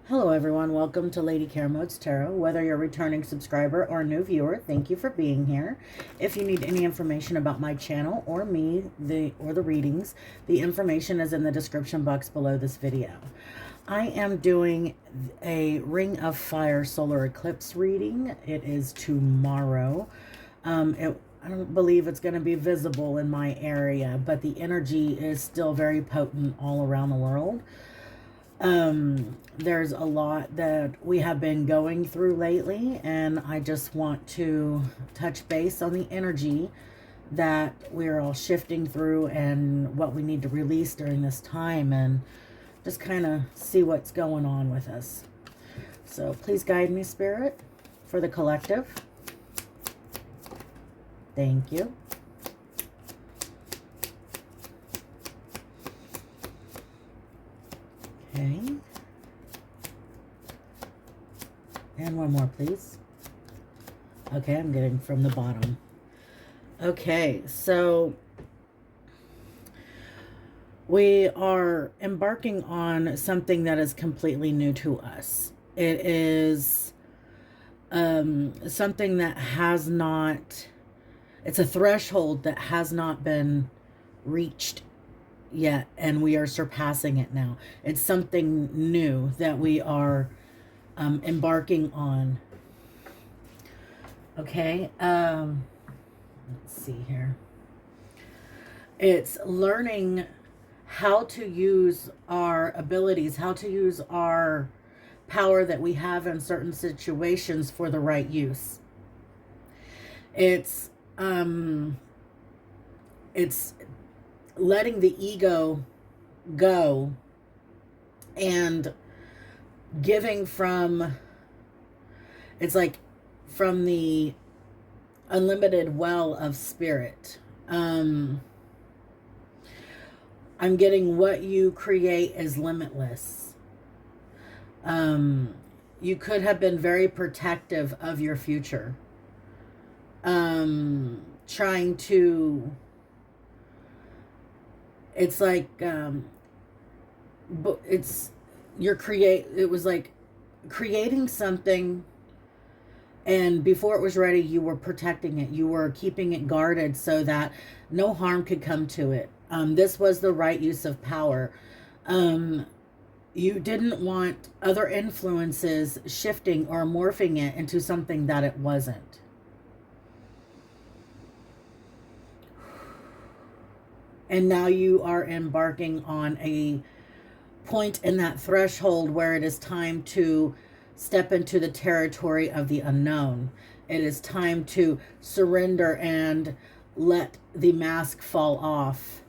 Hello everyone, welcome to Lady Care Modes Tarot. Whether you're a returning subscriber or a new viewer, thank you for being here. If you need any information about my channel or me, the readings, the information is in the description box below this video. I am doing a Ring of Fire solar eclipse reading. It is tomorrow. I don't believe it's going to be visible in my area, but the energy is still very potent all around the world. There's a lot that we have been going through lately, and I just want to touch base on the energy that we're all shifting through and what we need to release during this time, and just kind of see what's going on with us. So please guide me, Spirit, for the collective. Thank you. Okay. And one more, please. Okay, I'm getting from the bottom. Okay, so we are embarking on something that is completely new to us. It is something that has not, it's a threshold that has not been reached yet, and we are surpassing it now. It's something new that we are embarking on. Okay, let's see here. It's learning how to use our abilities, how to use our power that we have in certain situations for the right use. It's letting the ego go and giving from, it's like from the unlimited well of spirit. I'm getting what you create is limitless. You could have been very protective of your future, trying to, it's like, but it was like creating something, and before it was ready, you were protecting it. You were keeping it guarded so that no harm could come to it. This was the right use of power. You didn't want other influences shifting or morphing it into something that it wasn't. And now you are embarking on a point in that threshold where it is time to step into the territory of the unknown. It is time to surrender and let the mask fall off.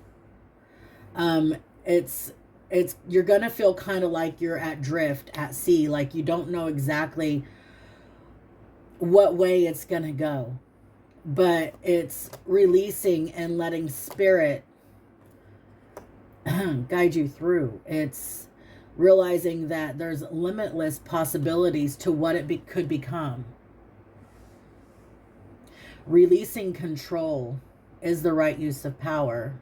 You're going to feel kind of like you're at drift at sea, like you don't know exactly what way it's going to go. But it's releasing and letting spirit guide you through. It's realizing that there's limitless possibilities to what it could become. Releasing control is the right use of power.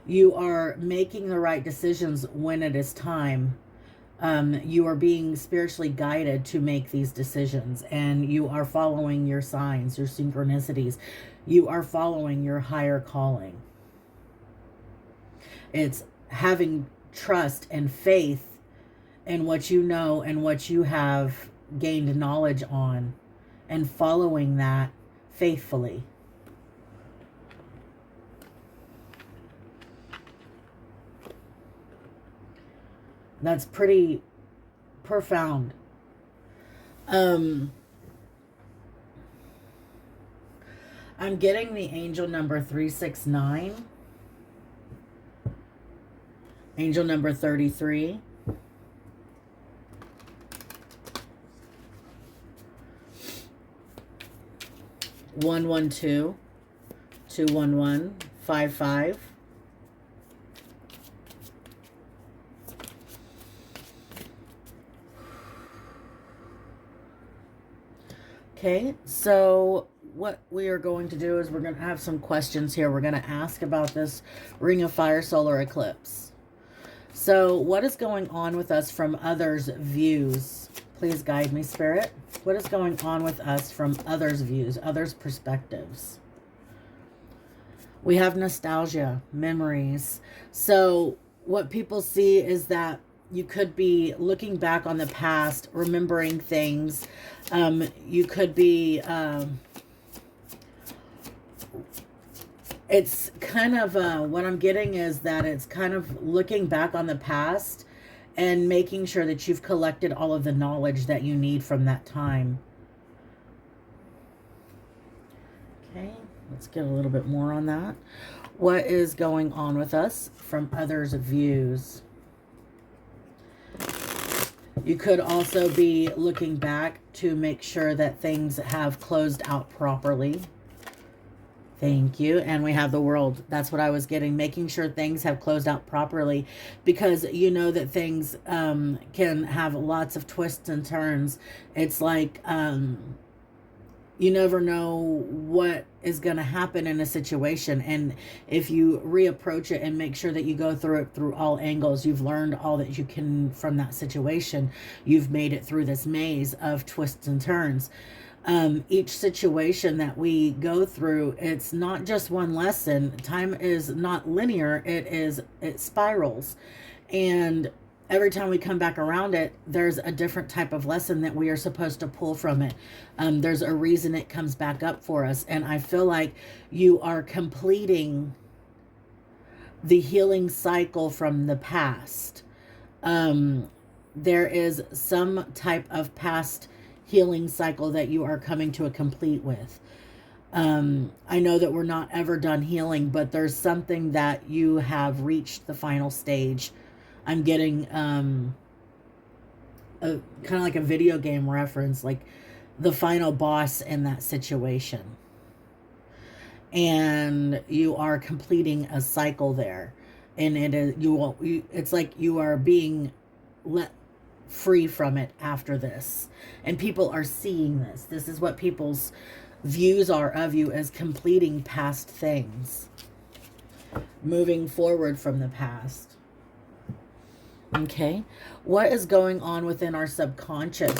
You are making the right decisions when it is time. You are being spiritually guided to make these decisions, and you are following your signs, your synchronicities. You are following your higher calling. It's having trust and faith in what you know and what you have gained knowledge on, and following that faithfully. That's pretty profound. I'm getting the angel number 369. Angel number 33. One, 1, 2, 2, 1, 1, 5, 5. Okay, so what we are going to do is we're going to have some questions here. We're going to ask about this Ring of Fire solar eclipse. So what is going on with us from others' views? Please guide me, Spirit. What is going on with us from others' views, others' perspectives? We have nostalgia, memories. So what people see is that you could be looking back on the past, remembering things. You could be... it's kind of... what I'm getting is that it's kind of looking back on the past and making sure that you've collected all of the knowledge that you need from that time. Okay, let's get a little bit more on that. What is going on with us from others' views? You could also be looking back to make sure that things have closed out properly. Thank you. And we have the World. That's what I was getting. Making sure things have closed out properly, because you know that things can have lots of twists and turns. It's like you never know what is going to happen in a situation. And if you reapproach it and make sure that you go through it through all angles, you've learned all that you can from that situation. You've made it through this maze of twists and turns. Each situation that we go through, it's not just one lesson. Time is not linear. It spirals. And every time we come back around it, there's a different type of lesson that we are supposed to pull from it. There's a reason it comes back up for us. And I feel like you are completing the healing cycle from the past. There is some type of past healing cycle that you are coming to a complete with. I know that we're not ever done healing, but there's something that you have reached the final stage. I'm getting kind of like a video game reference, like the final boss in that situation. And you are completing a cycle there. And it is it's like you are being let free from it after this. And people are seeing this. This is what people's views are of you, as completing past things. Moving forward from the past. Okay, what is going on within our subconscious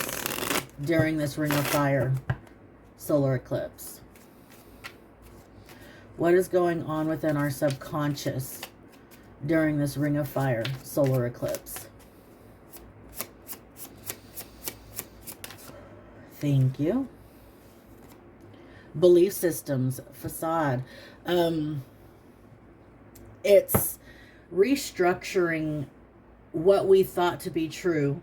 during this Ring of Fire solar eclipse? What is going on within our subconscious during this Ring of Fire solar eclipse? Thank you. Belief systems, facade. It's restructuring what we thought to be true.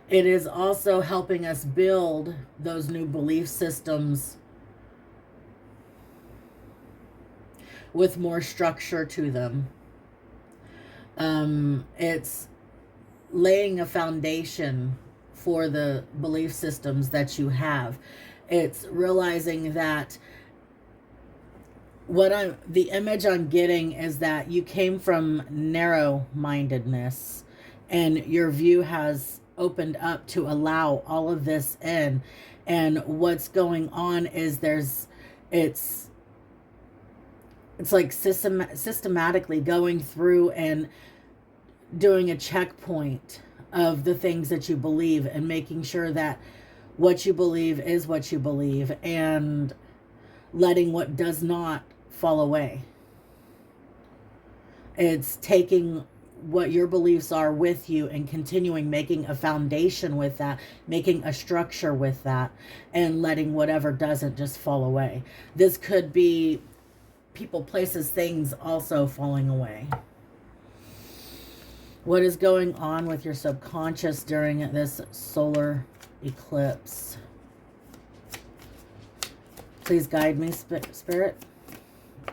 It is also helping us build those new belief systems with more structure to them. It's laying a foundation for the belief systems that you have. It's realizing that the image I'm getting is that you came from narrow-mindedness, and your view has opened up to allow all of this in. And what's going on is it's like systematically going through and doing a checkpoint of the things that you believe, and making sure that what you believe is what you believe, and letting what does not fall away. It's taking what your beliefs are with you and continuing making a foundation with that, making a structure with that, and letting whatever doesn't just fall away. This could be people, places, things also falling away. What is going on with your subconscious during this solar eclipse? Please guide me, Spirit.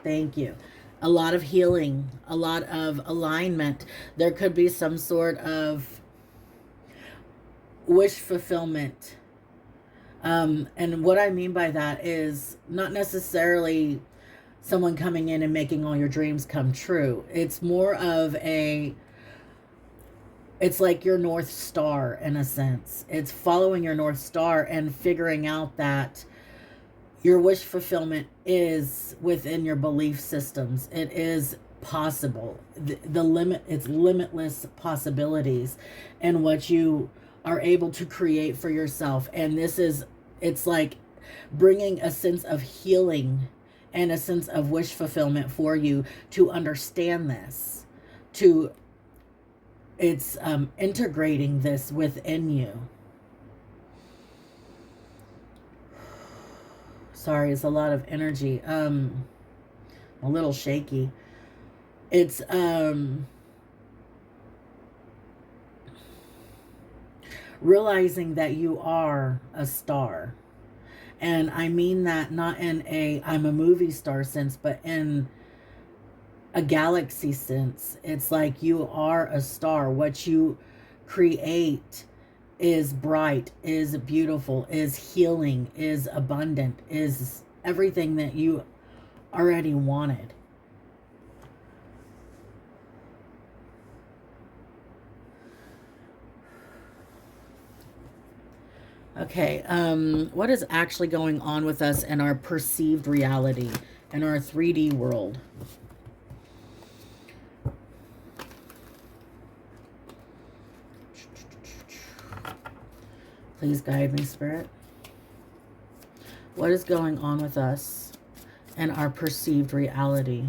Thank you. A lot of healing, a lot of alignment. There could be some sort of wish fulfillment. And what I mean by that is not necessarily someone coming in and making all your dreams come true. It's more of it's like your North Star, in a sense. It's following your North Star and figuring out that your wish fulfillment is within your belief systems. It is possible. It's limitless possibilities and what you are able to create for yourself. And it's like bringing a sense of healing and a sense of wish fulfillment for you to understand this, it's integrating this within you. Sorry, it's a lot of energy. A little shaky. It's realizing that you are a star. And I mean that not in I'm a movie star sense, but in a galaxy sense. It's like you are a star. What you create is bright, is beautiful, is healing, is abundant, is everything that you already wanted. Okay, what is actually going on with us in our perceived reality, in our 3D world? Please guide me, Spirit. What is going on with us and our perceived reality?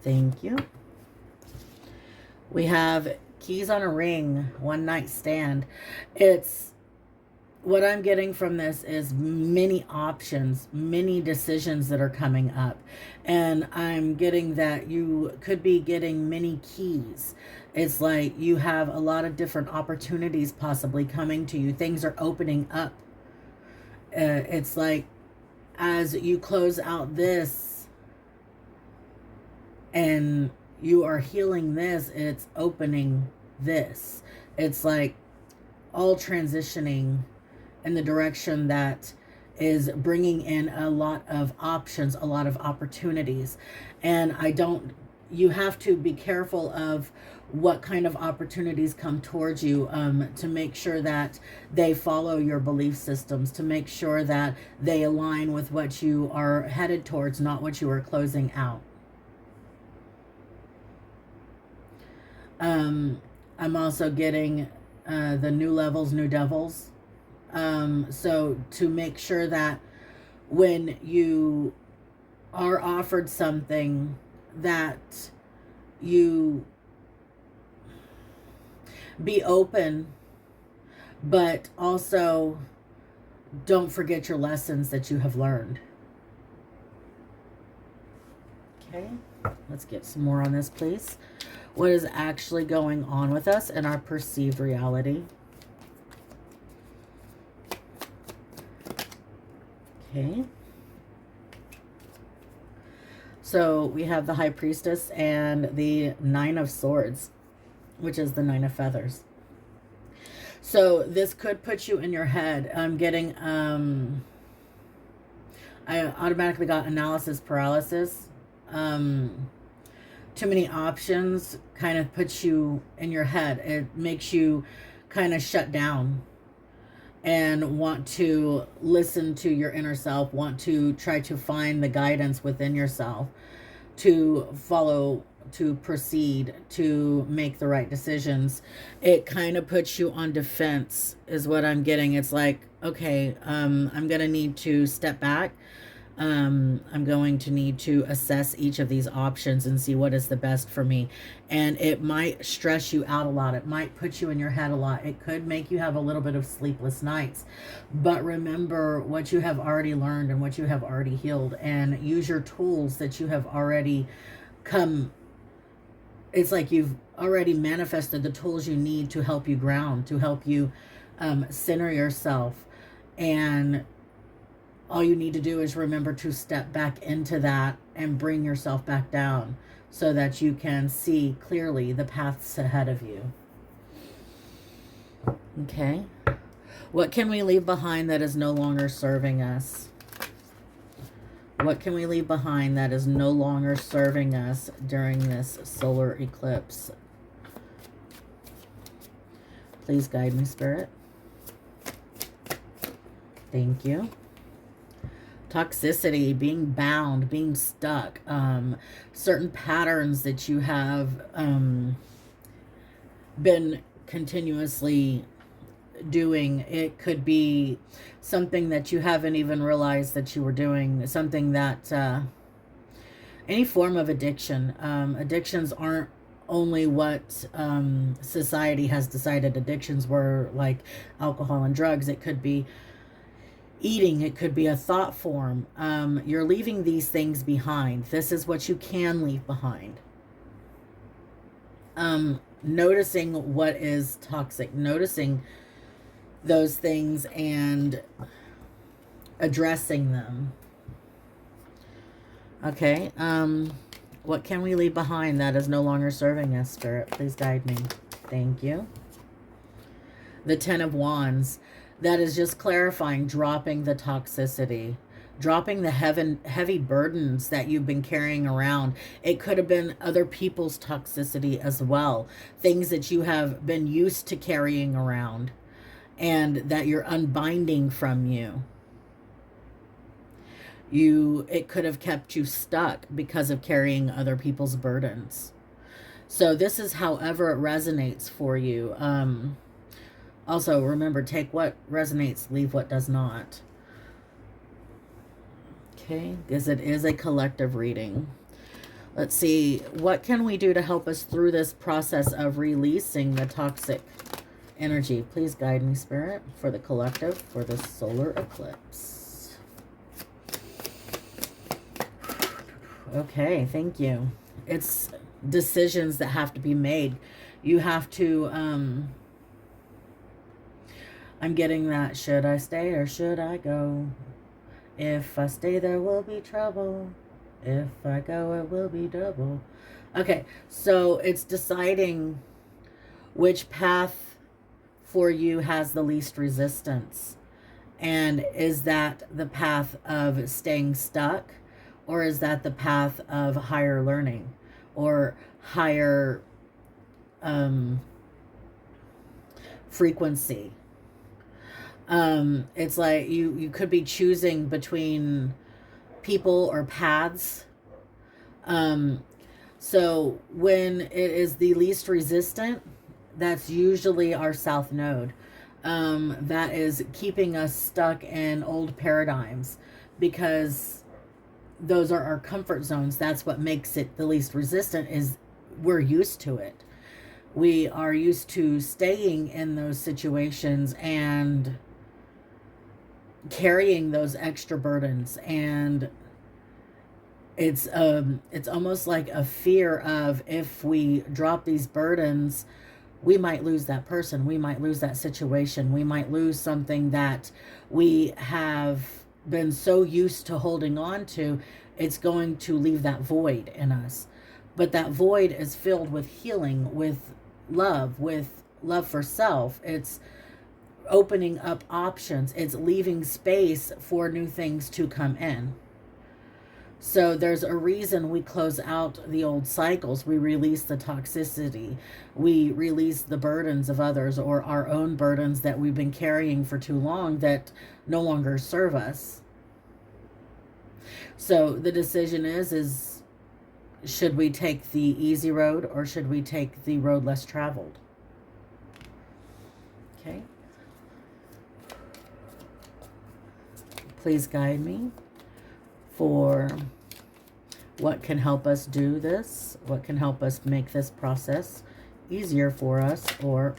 Thank you. We have keys on a ring, one night stand. What I'm getting from this is many options, many decisions that are coming up. And I'm getting that you could be getting many keys. It's like you have a lot of different opportunities possibly coming to you. Things are opening up. It's like as you close out this and you are healing this, it's opening this. It's like all transitioning in the direction that is bringing in a lot of options, a lot of opportunities. And you have to be careful of what kind of opportunities come towards you, to make sure that they follow your belief systems, to make sure that they align with what you are headed towards, not what you are closing out. I'm also getting the new levels, new devils. So to make sure that when you are offered something, that you be open, but also don't forget your lessons that you have learned. Okay, let's get some more on this, please. What is actually going on with us in our perceived reality? Okay. So we have the High Priestess and the Nine of Swords, which is the Nine of Feathers. So this could put you in your head. I'm getting, I automatically got analysis paralysis. Too many options kind of puts you in your head. It makes you kind of shut down and want to listen to your inner self, want to try to find the guidance within yourself to follow, to proceed, to make the right decisions. It kind of puts you on defense is what I'm getting. It's like, okay, I'm going to need to step back. I'm going to need to assess each of these options and see what is the best for me. And it might stress you out a lot. It might put you in your head a lot. It could make you have a little bit of sleepless nights. But remember what you have already learned and what you have already healed, and use your tools that you have already come. It's like you've already manifested the tools you need to help you ground, to help you center yourself. And all you need to do is remember to step back into that and bring yourself back down so that you can see clearly the paths ahead of you. Okay. What can we leave behind that is no longer serving us? What can we leave behind that is no longer serving us during this solar eclipse? Please guide me, Spirit. Thank you. toxicity, being bound, being stuck, certain patterns that you have been continuously doing. It could be something that you haven't even realized that you were doing, something that any form of addiction. Addictions aren't only what society has decided addictions were, like alcohol and drugs. It could be eating, it could be a thought form. You're leaving these things behind. This is what you can leave behind. Noticing what is toxic, noticing those things and addressing them. Okay, what can we leave behind that is no longer serving us, Spirit? Please guide me. Thank you. The Ten of Wands. That is just clarifying, dropping the toxicity, dropping the heavy burdens that you've been carrying around. It could have been other people's toxicity as well. Things that you have been used to carrying around and that you're unbinding from you. It could have kept you stuck because of carrying other people's burdens. So this is however it resonates for you. Also, remember, take what resonates, leave what does not. Okay, because it is a collective reading. Let's see, what can we do to help us through this process of releasing the toxic energy? Please guide me, Spirit, for the collective, for the solar eclipse. Okay, thank you. It's decisions that have to be made. You have to... I'm getting that, should I stay or should I go? If I stay, there will be trouble. If I go, it will be double. Okay, so it's deciding which path for you has the least resistance. And is that the path of staying stuck? Or is that the path of higher learning? Or higher frequency? It's like you could be choosing between people or paths. So when it is the least resistant, that's usually our south node. That is keeping us stuck in old paradigms because those are our comfort zones. That's what makes it the least resistant, is we're used to it. We are used to staying in those situations and carrying those extra burdens, and it's almost like a fear of, if we drop these burdens, we might lose that person, we might lose that situation, we might lose something that we have been so used to holding on to. It's going to leave that void in us, but that void is filled with healing, with love for self. It's opening up options. It's leaving space for new things to come in. So there's a reason we close out the old cycles. We release the toxicity. We release the burdens of others, or our own burdens that we've been carrying for too long that no longer serve us. So the decision is should we take the easy road or should we take the road less traveled? Okay. Please guide me for what can help us do this, what can help us make this process easier for us, or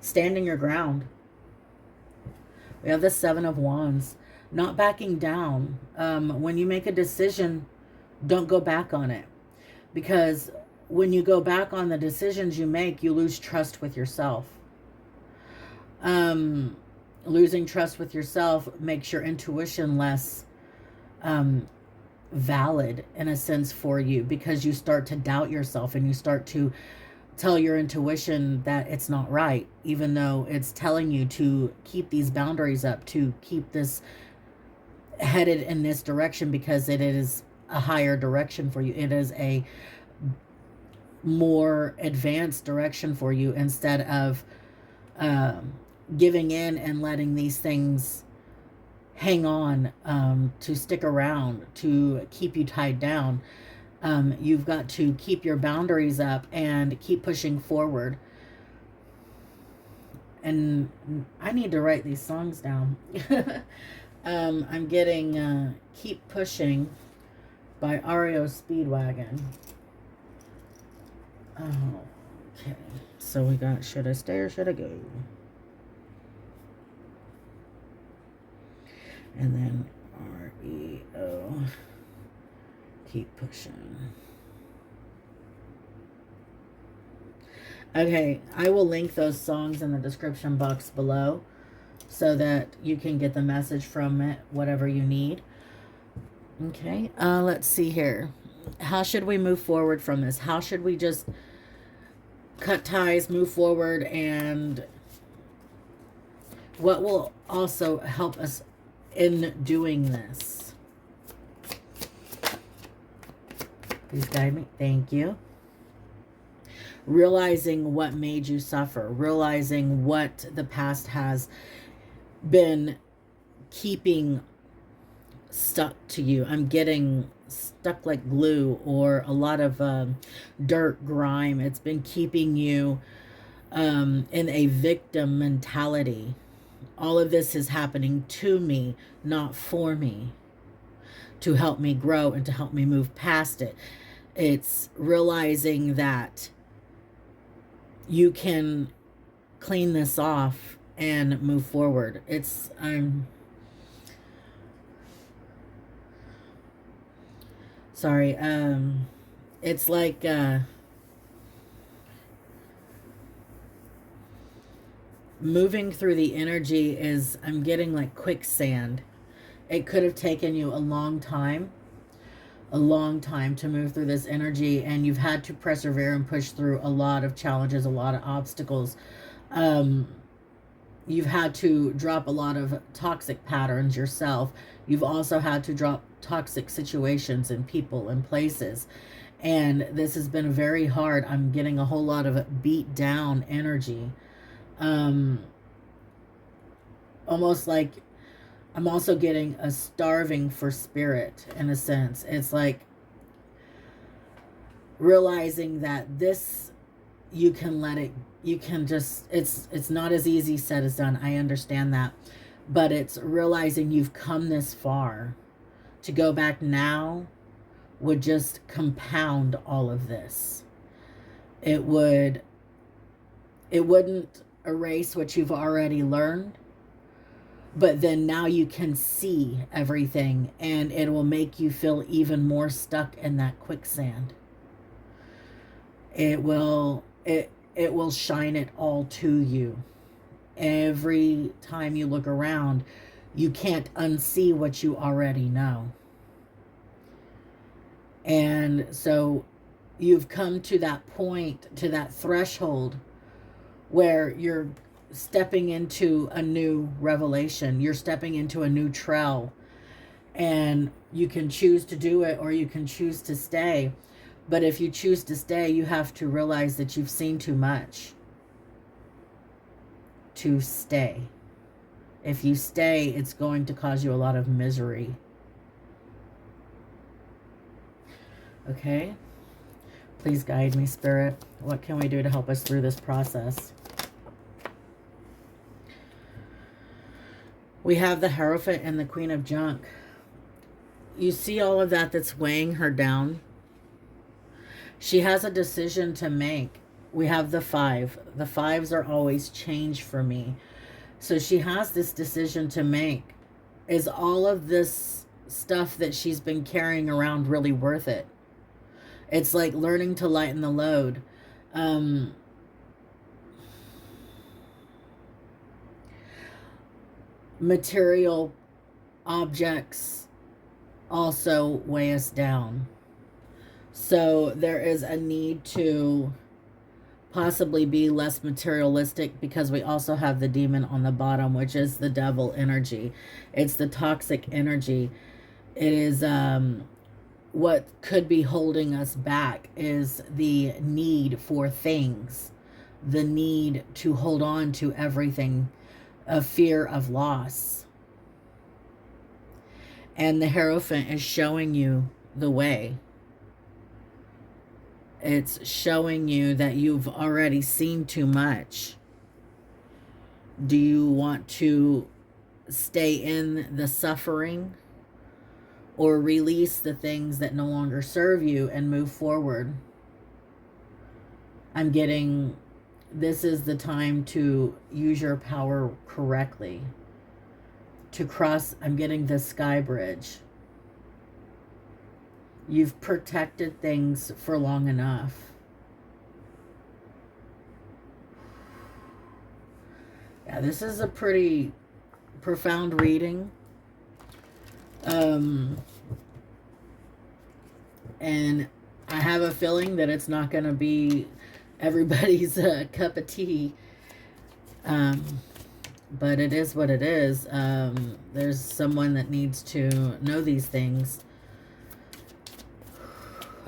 standing your ground. We have the Seven of Wands, not backing down. When you make a decision, don't go back on it, because when you go back on the decisions you make, you lose trust with yourself. Losing trust with yourself makes your intuition less valid, in a sense, for you, because you start to doubt yourself and you start to tell your intuition that it's not right, even though it's telling you to keep these boundaries up, to keep this headed in this direction, because it is a higher direction for you. It is a more advanced direction for you, instead of giving in and letting these things hang on, to stick around, to keep you tied down. You've got to keep your boundaries up and keep pushing forward. And I need to write these songs down. I'm getting Keep Pushing by REO Speedwagon. Oh, okay. So we got Should I Stay or Should I Go? And then REO Keep Pushing. Okay, I will link those songs in the description box below so that you can get the message from it, whatever you need. Okay, let's see here. How should we move forward from this? How should we just cut ties, move forward, and what will also help us in doing this? Please guide me. Thank you. Realizing what made you suffer, realizing what the past has been keeping stuck to you. I'm getting stuck like glue, or a lot of dirt, grime. It's been keeping you in a victim mentality. All of this is happening to me, not for me, to help me grow and to help me move past it. It's realizing that you can clean this off and move forward. I'm sorry. It's like, moving through the energy is, I'm getting like quicksand. It could have taken you a long time to move through this energy, and you've had to persevere and push through a lot of challenges, a lot of obstacles. You've had to drop a lot of toxic patterns yourself. You've also had to drop toxic situations and people and places. And this has been very hard. I'm getting a whole lot of beat down energy. Almost like I'm also getting a starving for spirit, in a sense. It's like realizing that this, you can let it, you can just, it's not as easy said as done. I understand that. But it's realizing you've come this far. To go back now would just compound all of this. It wouldn't erase what you've already learned. But then now you can see everything, and it will make you feel even more stuck in that quicksand. It will shine it all to you. Every time you look around, you can't unsee what you already know. And so you've come to that point, to that threshold, where you're stepping into a new revelation. You're stepping into a new trail, and you can choose to do it or you can choose to stay. But if you choose to stay, you have to realize that you've seen too much to stay. If you stay, it's going to cause you a lot of misery. Okay? Please guide me, Spirit. What can we do to help us through this process? We have the Hierophant and the Queen of Junk. You see all of that that's weighing her down? She has a decision to make. We have the 5. The 5s are always change for me. So she has this decision to make. Is all of this stuff that she's been carrying around really worth it? It's like learning to lighten the load. Material objects also weigh us down. So there is a need to possibly be less materialistic, because we also have the demon on the bottom, which is the devil energy. It's the toxic energy. It is what could be holding us back is the need for things, the need to hold on to everything, a fear of loss. And the Hierophant is showing you the way. It's showing you that you've already seen too much. Do you want to stay in the suffering or release the things that no longer serve you and move forward? I'm getting, this is the time to use your power correctly. To cross, I'm getting the sky bridge. You've protected things for long enough. Yeah, this is a pretty profound reading. And I have a feeling that it's not going to be everybody's cup of tea. But it is what it is. There's someone that needs to know these things.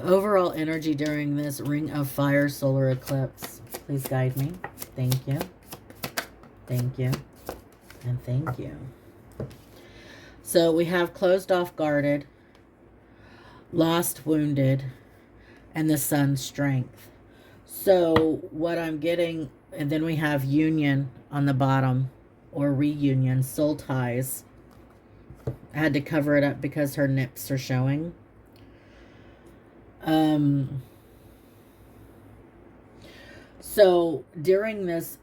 Overall energy during this Ring of Fire solar eclipse. Please guide me. Thank you. Thank you. And thank you. So we have closed off, guarded, lost, wounded, and the Sun's strength. So what I'm getting, and then we have union on the bottom, or reunion, soul ties. I had to cover it up because her nips are showing. So during this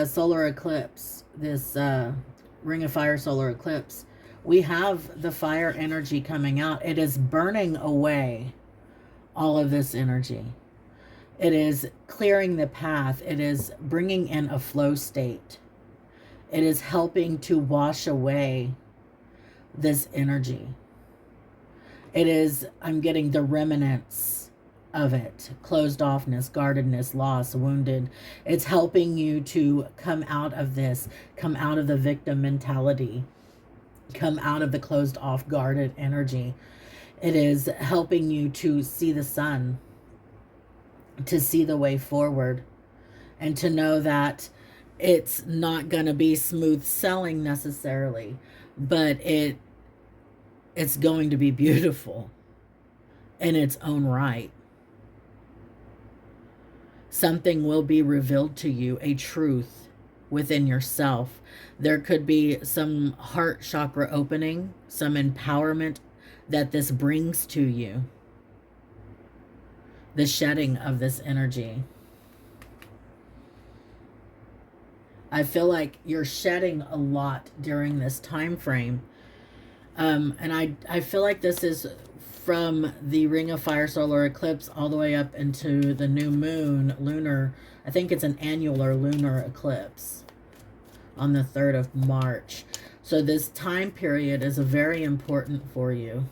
solar eclipse, this Ring of Fire solar eclipse, we have the fire energy coming out. It is burning away all of this energy. It is clearing the path. It is bringing in a flow state. It is helping to wash away this energy. It is, I'm getting the remnants of it. Closed offness, guardedness, loss, wounded. It's helping you to come out of this, come out of the victim mentality, come out of the closed off, guarded energy. It is helping you to see the sun, to see the way forward, and to know that it's not going to be smooth sailing necessarily, but it's going to be beautiful in its own right. Something will be revealed to you, a truth within yourself. There could be some heart chakra opening, some empowerment that this brings to you. The shedding of this energy. I feel like you're shedding a lot during this time frame. And I feel like this is from the Ring of Fire solar eclipse all the way up into the new moon, lunar. I think it's an annular lunar eclipse on the 3rd of March. So this time period is very important for you.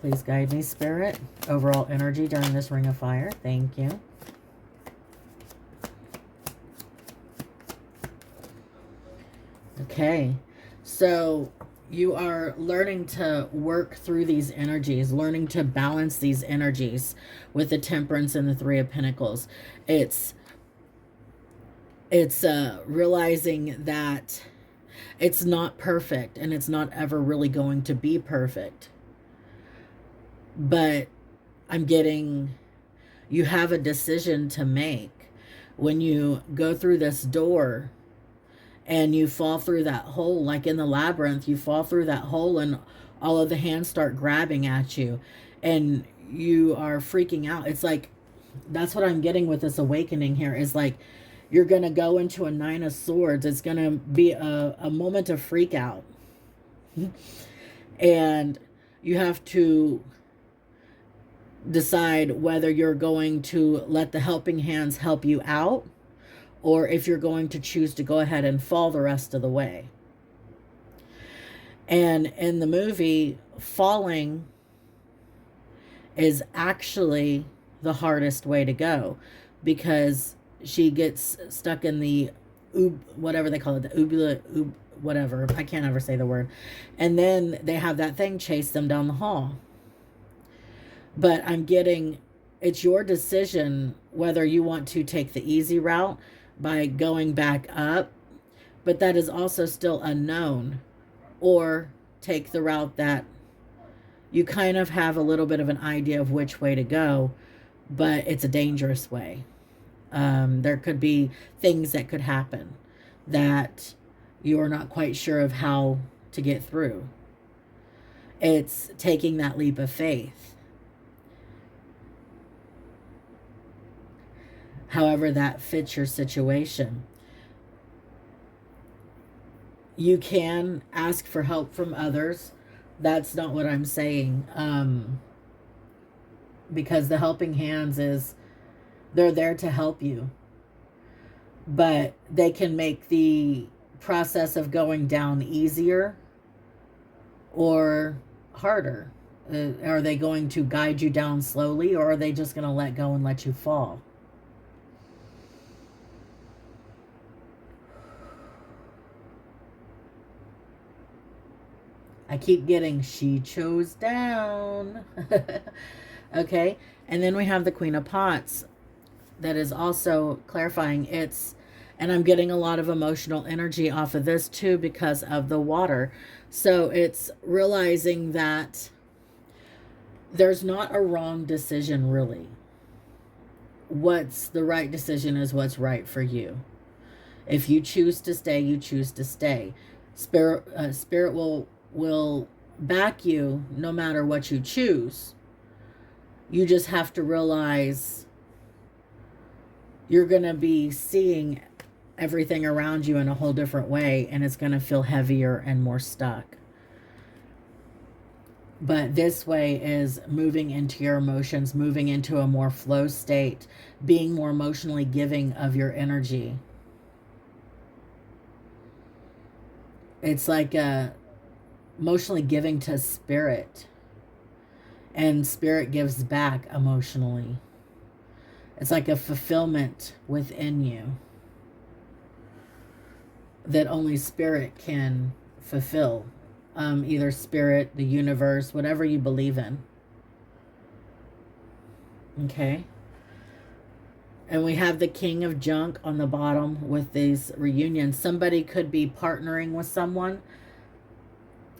Please guide me, Spirit. Overall energy during this Ring of Fire. Thank you. Okay. So you are learning to work through these energies, learning to balance these energies with the Temperance and the Three of Pentacles. It's realizing that it's not perfect and it's not ever really going to be perfect. But I'm getting, you have a decision to make. When you go through this door and you fall through that hole, like in the labyrinth, you fall through that hole and all of the hands start grabbing at you and you are freaking out. It's like, that's what I'm getting with this awakening here, is like, you're going to go into a 9 of Swords. It's going to be a moment of freak out. And you have to decide whether you're going to let the helping hands help you out, or if you're going to choose to go ahead and fall the rest of the way. And in the movie, falling is actually the hardest way to go, because she gets stuck in the whatever they call it, the whatever, I can't ever say the word, and then they have that thing chase them down the hall. But I'm getting, it's your decision whether you want to take the easy route by going back up, but that is also still unknown. Or take the route that you kind of have a little bit of an idea of which way to go, but it's a dangerous way. There could be things that could happen that you're not quite sure of how to get through. It's taking that leap of faith. However that fits your situation. You can ask for help from others. That's not what I'm saying. Because the helping hands is, they're there to help you. But they can make the process of going down easier or harder. Are they going to guide you down slowly, or are they just going to let go and let you fall? I keep getting she chose down. Okay. And then we have the Queen of Pots. That is also clarifying. And I'm getting a lot of emotional energy off of this too because of the water. So it's realizing that there's not a wrong decision really. What's the right decision is what's right for you. If you choose to stay, you choose to stay. Spirit will back you no matter what you choose. You just have to realize you're going to be seeing everything around you in a whole different way, and it's going to feel heavier and more stuck. But this way is moving into your emotions, moving into a more flow state, being more emotionally giving of your energy. It's like emotionally giving to spirit, and spirit gives back emotionally. It's like a fulfillment within you that only spirit can fulfill. Either spirit, the universe, whatever you believe in. Okay. And we have the King of Junk on the bottom with these reunions. Somebody could be partnering with someone.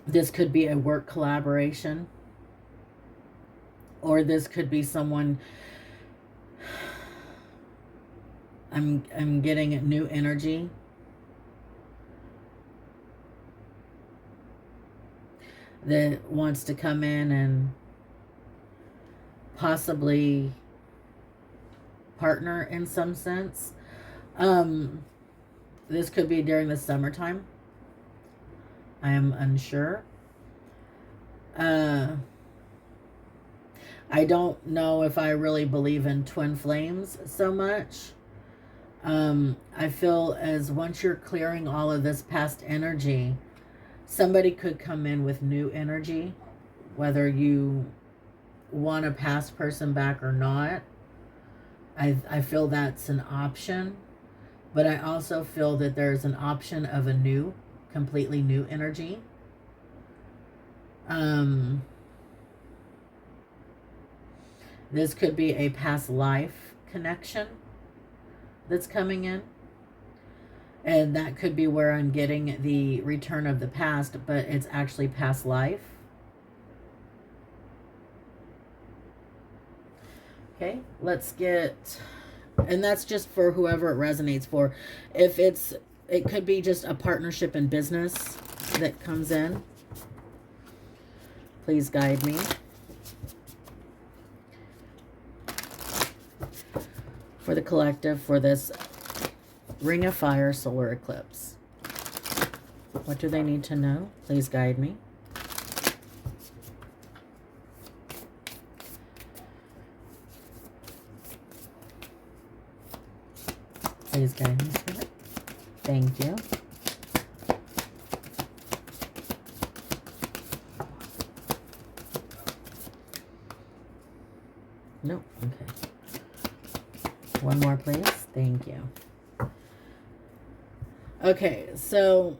This could be a work collaboration. Or this could be someone... I'm getting new energy. That wants to come in and possibly partner in some sense. This could be during the summertime. I am unsure. I don't know if I really believe in twin flames so much. I feel as once you're clearing all of this past energy, somebody could come in with new energy, whether you want a past person back or not. I feel that's an option, but I also feel that there's an option of a new, completely new energy. This could be a past life connection that's coming in. And that could be where I'm getting the return of the past, but it's actually past life. Okay, let's get... And that's just for whoever it resonates for. If it could be just a partnership in business that comes in. Please guide me. For the collective, for this Ring of Fire solar eclipse. What do they need to know? Please guide me. Please guide me, Spirit. Thank you. No, okay. One more, please. Thank you. Okay, so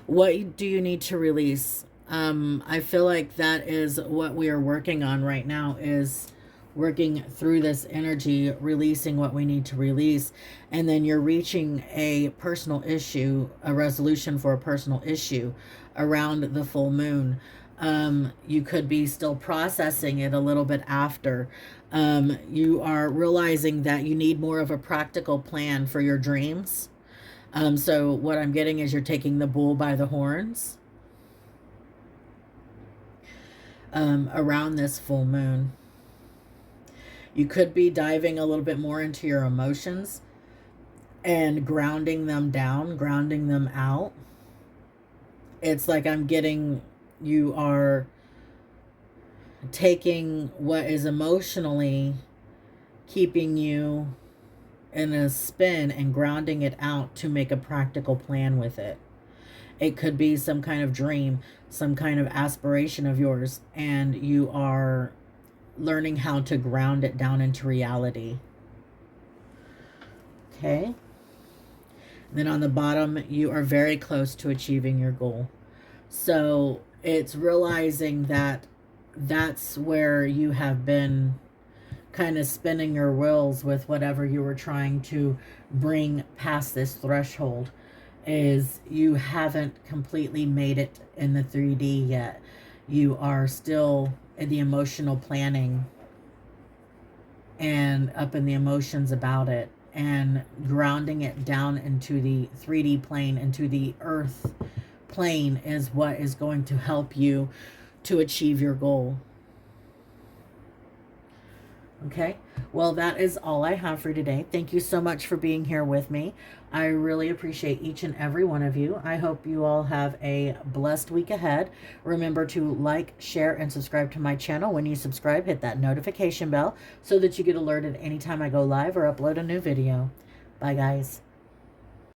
what do you need to release? I feel like that is what we are working on right now, is working through this energy, releasing what we need to release, and then you're reaching a personal issue, a resolution for a personal issue around the full moon. You could be still processing it a little bit after. You are realizing that you need more of a practical plan for your dreams. So what I'm getting is you're taking the bull by the horns around this full moon. You could be diving a little bit more into your emotions and grounding them down, grounding them out. It's like I'm getting, you are taking what is emotionally keeping you in a spin and grounding it out to make a practical plan with it. It could be some kind of dream, some kind of aspiration of yours, and you are learning how to ground it down into reality. Okay. Then on the bottom, you are very close to achieving your goal. So it's realizing that that's where you have been kind of spinning your wheels with whatever you were trying to bring past this threshold, is you haven't completely made it in the 3D yet. You are still in the emotional planning and up in the emotions about it, and grounding it down into the 3D plane, into the earth plane, is what is going to help you to achieve your goal. Okay, well, that is all I have for today. Thank you so much for being here with me. I really appreciate each and every one of you. I hope you all have a blessed week ahead. Remember to like, share, and subscribe to my channel. When you subscribe, hit that notification bell so that you get alerted anytime I go live or upload a new video. Bye, guys.